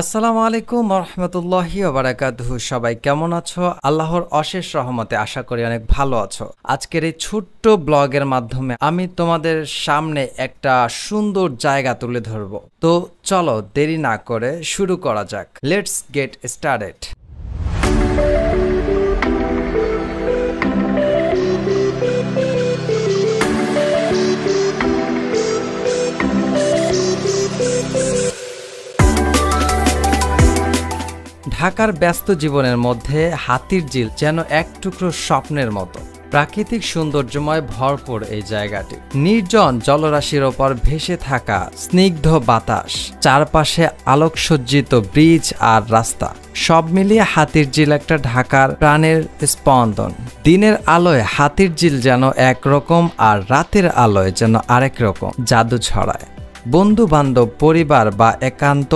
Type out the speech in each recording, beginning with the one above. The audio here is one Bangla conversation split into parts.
আসসালামু আলাইকুম রহমতুল্লাহি ওবারাকাতুহু। সবাই কেমন আছো? আল্লাহর অশেষ রহমতে আশা করি অনেক ভালো আছো। আজকের এই ছোট্ট ব্লগের মাধ্যমে আমি তোমাদের সামনে একটা সুন্দর জায়গা তুলে ধরবো। তো চলো দেরি না করে শুরু করা যাক। Let's get started. ঢাকার ব্যস্ত জীবনের মধ্যে হাতিরঝিল যেন এক টুকরো স্বপ্নের মতো। প্রাকৃতিক সৌন্দর্যময় ভরপুর এই জায়গাটি। নির্জন জলরাশির ওপর ভেসে থাকা স্নিগ্ধ বাতাস, চারপাশে আলোকসজ্জিত ব্রিজ আর রাস্তা, সব মিলিয়ে হাতিরঝিল একটা ঢাকার প্রাণের স্পন্দন। দিনের আলোয় হাতিরঝিল যেন একরকম আর রাতের আলোয় যেন আরেক রকম জাদু ছড়ায়। বন্ধু বান্ধব, পরিবার বা একান্ত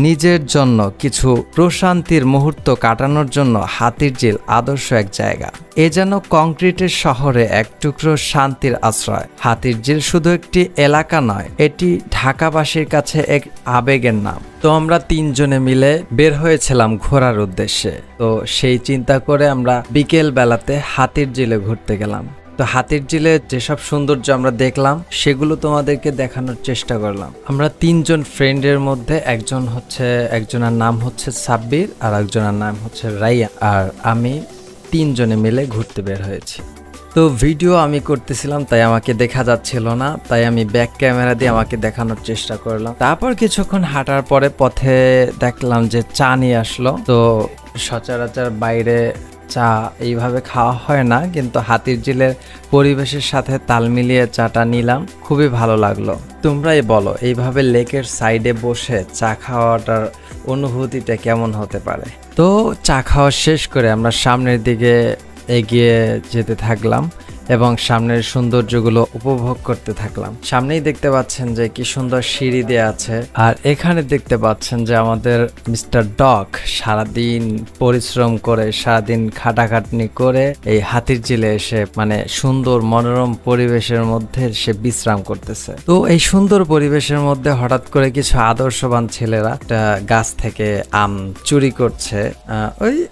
নিজের জন্য কিছু প্রশান্তির মুহূর্ত কাটানোর জন্য হাতিরঝিল আদর্শ এক জায়গা। এ যেন কংক্রিটের শহরে এক টুকরো শান্তির আশ্রয়। হাতিরঝিল শুধু একটি এলাকা নয়, এটি ঢাকাবাসীর কাছে এক আবেগের নাম। তো আমরা তিনজনে মিলে বের হয়েছিলাম ঘোরার উদ্দেশ্যে। তো সেই চিন্তা করে আমরা বিকেল বেলাতে হাতিরঝিলে ঘুরতে গেলাম। তো হাতিরঝিলে যেসব সৌন্দর্য আমরা দেখলাম সেগুলো তোমাদেরকে দেখানোর চেষ্টা করলাম। আমরা তিনজন ফ্রেন্ডের মধ্যে একজনের নাম হচ্ছে সাব্বির আর একজনের নাম হচ্ছে রাইয়া, আর আমি তিনজনে মিলে ঘুরতে বের হয়েছি। তো ভিডিও আমি করতেছিলাম তাই আমাকে দেখা যাচ্ছিল না, তাই আমি ব্যাক ক্যামেরা দিয়ে আমাকে দেখানোর চেষ্টা করলাম। তারপর কিছুক্ষণ হাঁটার পরে পথে দেখলাম যে চা নিয়ে আসলো। তো সচরাচর বাইরে চা এইভাবে খাওয়া হয় না, কিন্তু হাতিরঝিলের পরিবেশের সাথে তাল মিলিয়ে চাটা নিলাম, খুবই ভালো লাগলো। তোমরাই বলো এইভাবে লেকের সাইডে বসে চা খাওয়াটার অনুভূতিটা কেমন হতে পারে। তো চা খাওয়া শেষ করে আমরা সামনের দিকে এগিয়ে যেতে থাকলাম এবং সামনের সৌন্দর্যগুলো উপভোগ করতে থাকলাম। সামনেই দেখতে পাচ্ছেন যে কি সুন্দর সিঁড়ি দেয়া আছে, আর এখানে দেখতে পাচ্ছেন যে আমাদের মিস্টার ডগ সারাদিন পরিশ্রম করে, সারাদিন খাটাখাটনি করে এই হাতিরঝিলে এসে সুন্দর মনোরম পরিবেশের মধ্যে সে বিশ্রাম করতেছে। তো এই সুন্দর পরিবেশের মধ্যে হঠাৎ করে কিছু আদর্শবান ছেলেরা একটা গাছ থেকে আম চুরি করছে,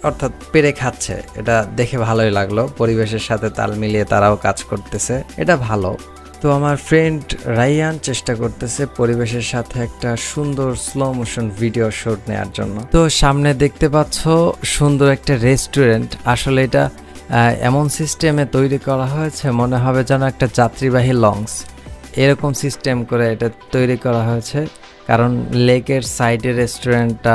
অর্থাৎ পেড়ে খাচ্ছে। এটা দেখে ভালোই লাগলো, পরিবেশের সাথে তাল মিলিয়ে তারাও কাজ করতেছে, এটা ভালো। তো আমার ফ্রেন্ড রাইয়ান চেষ্টা করতেছে পরিবেশের সাথে একটা সুন্দর স্লো মোশন ভিডিও শুট নেওয়ার জন্য। তো সামনে দেখতে পাচ্ছ সুন্দর একটা রেস্টুরেন্ট। আসলে এটা এমন সিস্টেমে তৈরি করা হয়েছে মনে হবে যেন একটা যাত্রীবাহী লঞ্চ, এরকম সিস্টেম করে এটা তৈরি করা হয়েছে। কারণ লেকের সাইডে রেস্টুরেন্টটা